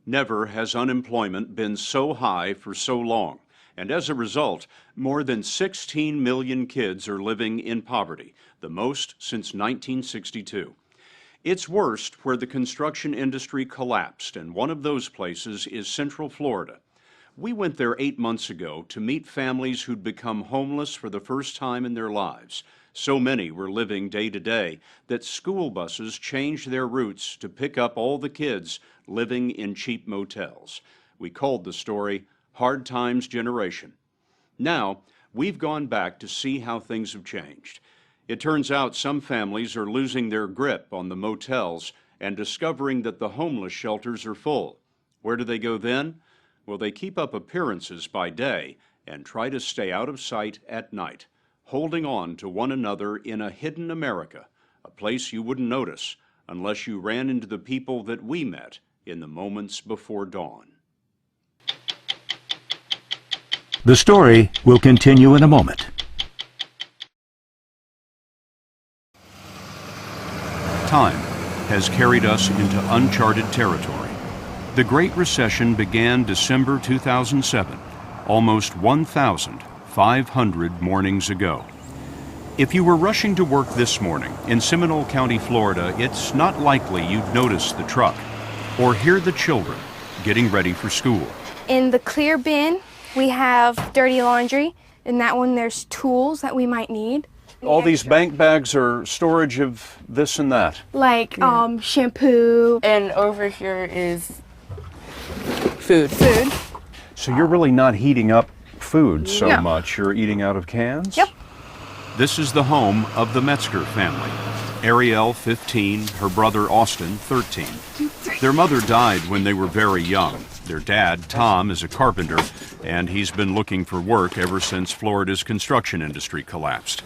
Never has unemployment been so high for so long, and as a result, more than 16 million kids are living in poverty, the most since 1962. It's worst where the construction industry collapsed, and one of those places is Central Florida. We went there 8 months ago to meet families who'd become homeless for the first time in their lives. So many were living day to day that school buses changed their routes to pick up all the kids living in cheap motels. We called the story Hard Times Generation. Now, we've gone back to see how things have changed. It turns out some families are losing their grip on the motels and discovering that the homeless shelters are full. Where do they go then? Well, they keep up appearances by day and try to stay out of sight at night, holding on to one another in a hidden America, a place you wouldn't notice unless you ran into the people that we met in the moments before dawn. The story will continue in a moment. Time has carried us into uncharted territory. The Great Recession began December 2007, almost 1,500 mornings ago. If you were rushing to work this morning in Seminole County, Florida, it's not likely you'd notice the truck or hear the children getting ready for school. In the clear bin, we have dirty laundry. In that one, there's tools that we might need. All these bank bags are storage of this and that. Like shampoo. And over here is food. So you're really not heating up food so much. You're eating out of cans? Yep. This is the home of the Metzger family. Ariel, 15, her brother Austin, 13. Their mother died when they were very young. Their dad, Tom, is a carpenter, and he's been looking for work ever since Florida's construction industry collapsed.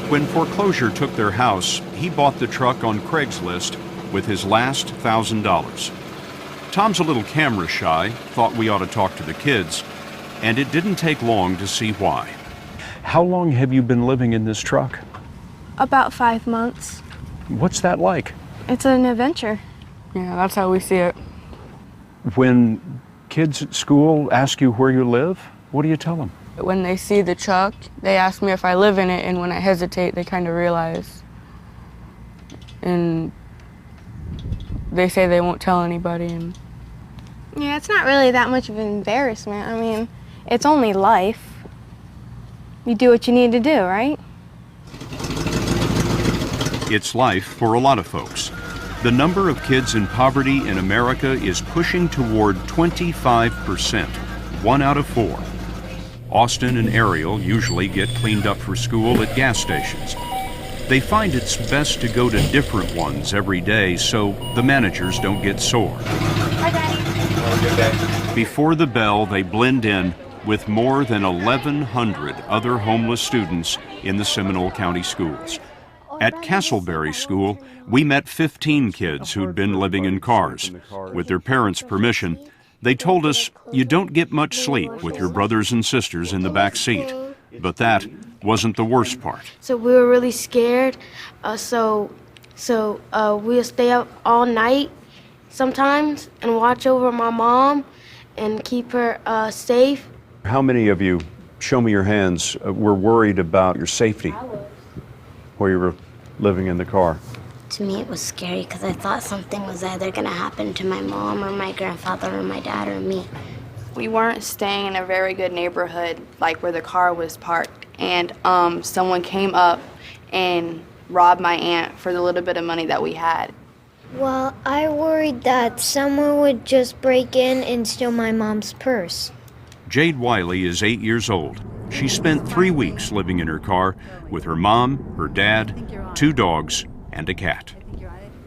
When foreclosure took their house, he bought the truck on Craigslist with his last $1,000. Tom's a little camera shy, thought we ought to talk to the kids, and it didn't take long to see why. How long have you been living in this truck? About 5 months. What's that like? It's an adventure. Yeah, that's how we see it. When kids at school ask you where you live, what do you tell them? When they see the truck, they ask me if I live in it, and when I hesitate, they kind of realize. And they say they won't tell anybody. And Yeah, it's not really that much of an embarrassment. I mean, it's only life. You do what you need to do, right? It's life for a lot of folks. The number of kids in poverty in America is pushing toward 25%, 1 out of 4. Austin and Ariel usually get cleaned up for school at gas stations. They find it's best to go to different ones every day so the managers don't get sore. Hi, Daddy. Have a good day. Before the bell, they blend in with more than 1,100 other homeless students in the Seminole County schools. At Castleberry School, we met 15 kids who'd been living in cars. With their parents' permission, they told us you don't get much sleep with your brothers and sisters in the back seat. But that wasn't the worst part. So we were really scared. So we'll stay up all night sometimes and watch over my mom and keep her safe. How many of you, show me your hands, were worried about your safety while you were living in the car? To me, it was scary because I thought something was either going to happen to my mom or my grandfather or my dad or me. We weren't staying in a very good neighborhood, like where the car was parked, and someone came up and robbed my aunt for the little bit of money that we had. Well, I worried that someone would just break in and steal my mom's purse. Jade Wiley is 8 years old. She spent 3 weeks living in her car with her mom, her dad, 2 dogs, and a cat.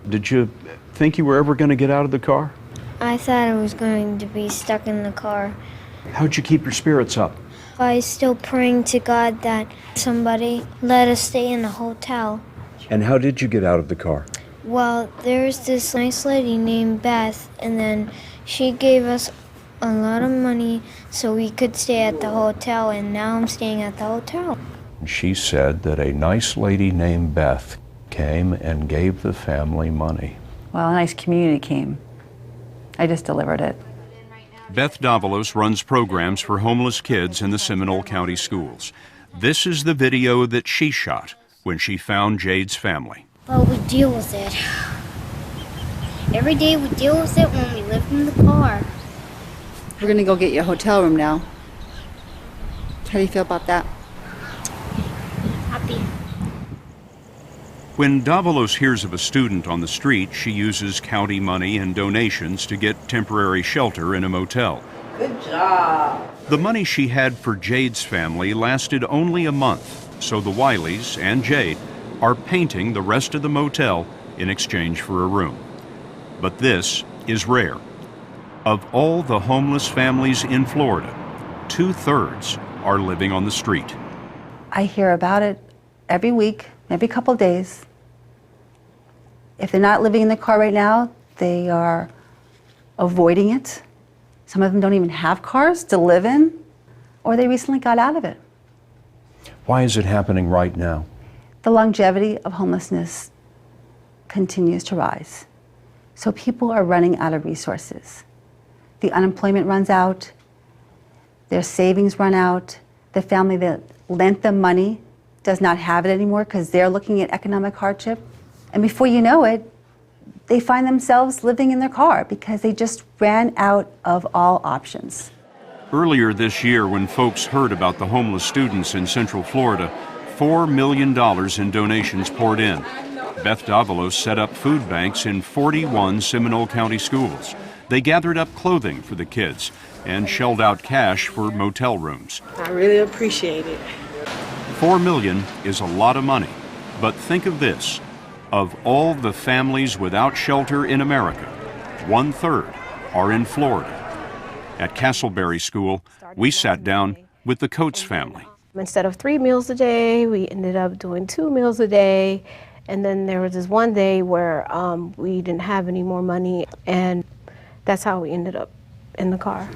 Did you think you were ever going to get out of the car? I thought I was going to be stuck in the car. How'd you keep your spirits up? I was still praying to God that somebody let us stay in the hotel. And how did you get out of the car? Well, there's this nice lady named Beth, and then she gave us a lot of money so we could stay at the hotel, and now I'm staying at the hotel. She said that a nice lady named Beth came and gave the family money. Well, a nice community came I just delivered it. Beth Davalos runs programs for homeless kids in the Seminole County schools. This is the video that she shot when she found Jade's family. But we deal with it. Every day we deal with it when we live in the car. We're gonna go get you a hotel room now. How do you feel about that? Happy. When Davalos hears of a student on the street, she uses county money and donations to get temporary shelter in a motel. Good job. The money she had for Jade's family lasted only a month, so the Wileys and Jade are painting the rest of the motel in exchange for a room. But this is rare. Of all the homeless families in Florida, 2/3 are living on the street. I hear about it every week, every couple of days. If they're not living in the car right now, they are avoiding it. Some of them don't even have cars to live in, or they recently got out of it. Why is it happening right now? The longevity of homelessness continues to rise. So people are running out of resources. The unemployment runs out, their savings run out, the family that lent them money does not have it anymore because they're looking at economic hardship. And before you know it, they find themselves living in their car because they just ran out of all options. Earlier this year, when folks heard about the homeless students in Central Florida, $4 million in donations poured in. Beth Davalos set up food banks in 41 Seminole County schools. They gathered up clothing for the kids and shelled out cash for motel rooms. I really appreciate it. $4 million is a lot of money, but think of this. Of all the families without shelter in America, 1/3 are in Florida. At Castleberry School, we sat down with the Coates family. Instead of 3 meals a day, we ended up doing 2 meals a day. And then there was this one day where we didn't have any more money, and that's how we ended up in the car.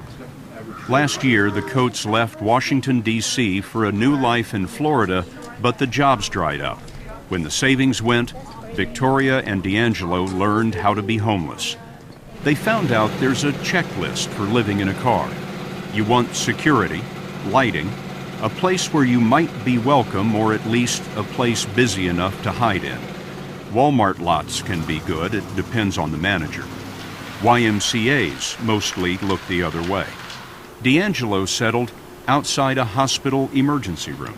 Last year, the Coates left Washington, D.C. for a new life in Florida, but the jobs dried up. When the savings went, Victoria and D'Angelo learned how to be homeless. They found out there's a checklist for living in a car. You want security, lighting, a place where you might be welcome, or at least a place busy enough to hide in. Walmart lots can be good, it depends on the manager. YMCAs mostly look the other way. D'Angelo settled outside a hospital emergency room.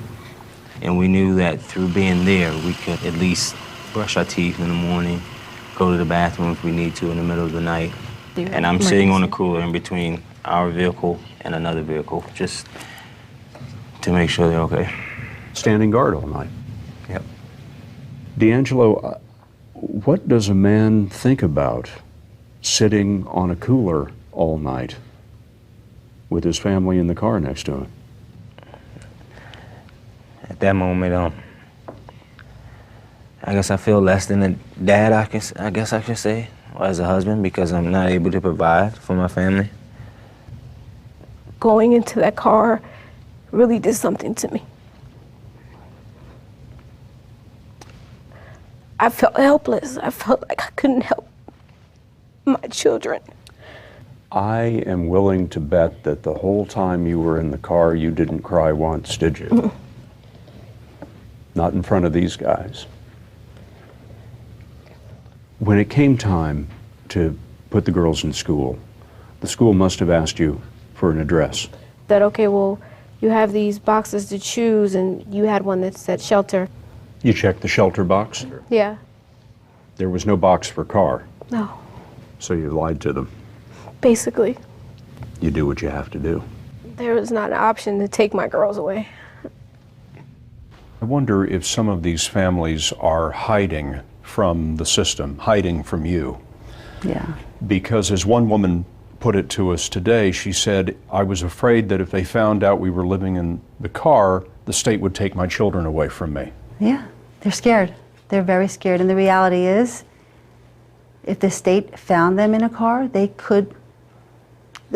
And we knew that through being there, we could at least brush our teeth in the morning, go to the bathroom if we need to in the middle of the night. And I'm sitting on a cooler in between our vehicle and another vehicle, just to make sure they're okay. Standing guard all night. Yep. D'Angelo, what does a man think about sitting on a cooler all night with his family in the car next to him? At that moment, I guess I feel less than a dad, I guess I can say, or as a husband, because I'm not able to provide for my family. Going into that car really did something to me. I felt helpless. I felt like I couldn't help my children. I am willing to bet that the whole time you were in the car, you didn't cry once, did you? Mm-hmm. Not in front of these guys. When it came time to put the girls in school, the school must have asked you for an address. That, okay, well, you have these boxes to choose, and you had one that said shelter. You checked the shelter box? Yeah. There was no box for car, No, so you lied to them. basically. You do what you have to do. There was not an option to take my girls away. I wonder if some of these families are hiding from the system, hiding from you. Yeah. Because as one woman put it to us today, she said, I was afraid that if they found out we were living in the car, the state would take my children away from me. Yeah, they're scared. They're very scared. And the reality is, if the state found them in a car, their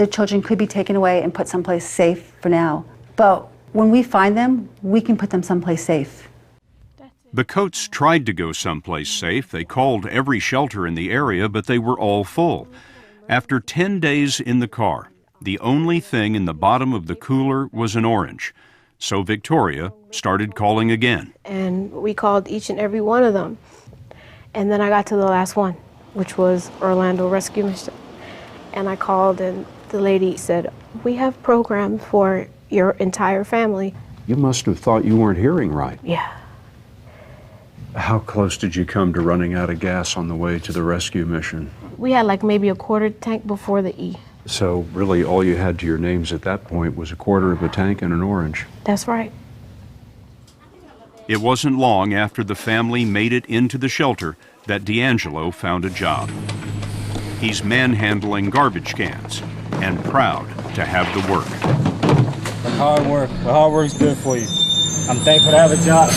children could be taken away and put someplace safe for now. But when we find them, we can put them someplace safe. The Coates tried to go someplace safe. They called every shelter in the area, but they were all full. After 10 days in the car, the only thing in the bottom of the cooler was an orange. So Victoria started calling again. And we called each and every one of them. And then I got to the last one, which was Orlando Rescue Mission. And I called and the lady said, "We have programs for your entire family." You must have thought you weren't hearing right. Yeah. How close did you come to running out of gas on the way to the rescue mission? We had like maybe a quarter tank before the E. So really all you had to your names at that point was a quarter of a tank and an orange. That's right. It wasn't long after the family made it into the shelter that D'Angelo found a job. He's manhandling garbage cans and proud to have the work. Hard work. The hard work's good for you. I'm thankful to have a job.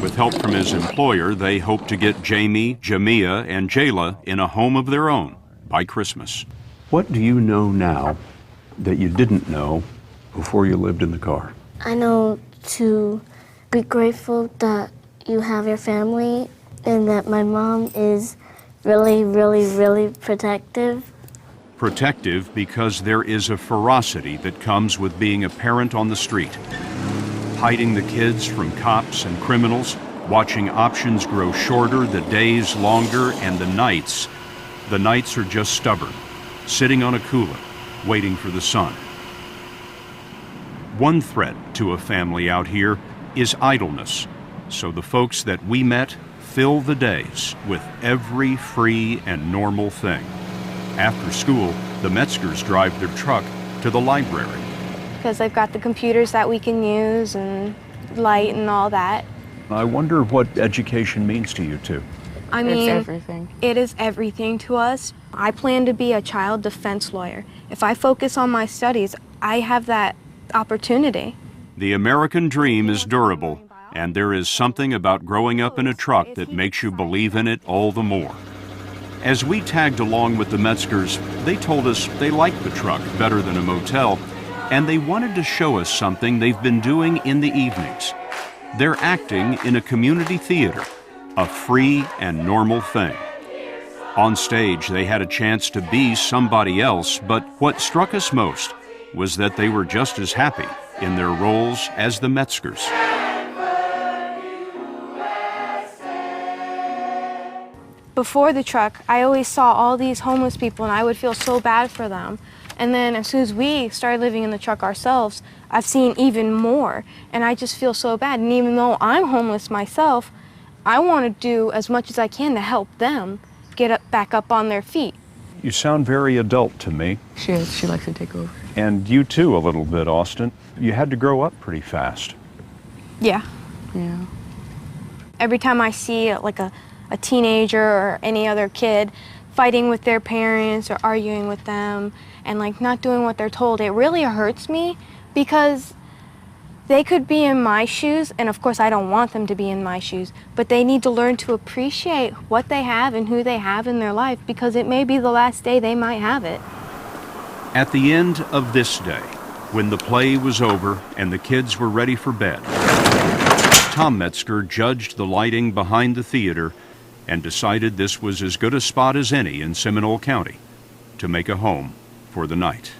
With help from his employer, they hope to get Jamie, Jamia, and Jayla in a home of their own by Christmas. What do you know now that you didn't know before you lived in the car? I know to be grateful that you have your family and that my mom is really, really, really protective. Protective because there is a ferocity that comes with being a parent on the street. Hiding the kids from cops and criminals, watching options grow shorter, the days longer, and the nights are just stubborn, sitting on a cooler, waiting for the sun. One threat to a family out here is idleness, so the folks that we met fill the days with every free and normal thing. After school, the Metzgers drive their truck to the library. Because they've got the computers that we can use and light and all that. I wonder what education means to you two. I mean, it's everything. It is everything to us. I plan to be a child defense lawyer. If I focus on my studies, I have that opportunity. The American dream is durable, and there is something about growing up in a truck that makes you believe in it all the more. As we tagged along with the Metzgers, they told us they liked the truck better than a motel, and they wanted to show us something they've been doing in the evenings. They're acting in a community theater, a free and normal thing. On stage, they had a chance to be somebody else, but what struck us most was that they were just as happy in their roles as the Metzgers. Before the truck, I always saw all these homeless people and I would feel so bad for them. And then as soon as we started living in the truck ourselves, I've seen even more and I just feel so bad. And even though I'm homeless myself, I want to do as much as I can to help them get back up on their feet. You sound very adult to me. She is. She likes to take over. And you too a little bit, Austin. You had to grow up pretty fast. Yeah. Yeah. Every time I see like a teenager or any other kid fighting with their parents or arguing with them and like not doing what they're told, it really hurts me because they could be in my shoes, and of course I don't want them to be in my shoes, but they need to learn to appreciate what they have and who they have in their life because it may be the last day they might have it. At the end of this day, when the play was over and the kids were ready for bed, Tom Metzger judged the lighting behind the theater and decided this was as good a spot as any in Seminole County to make a home for the night.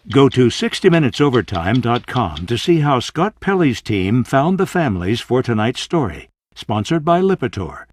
Go to 60minutesovertime.com to see how Scott Pelley's team found the families for tonight's story. Sponsored by Lipitor.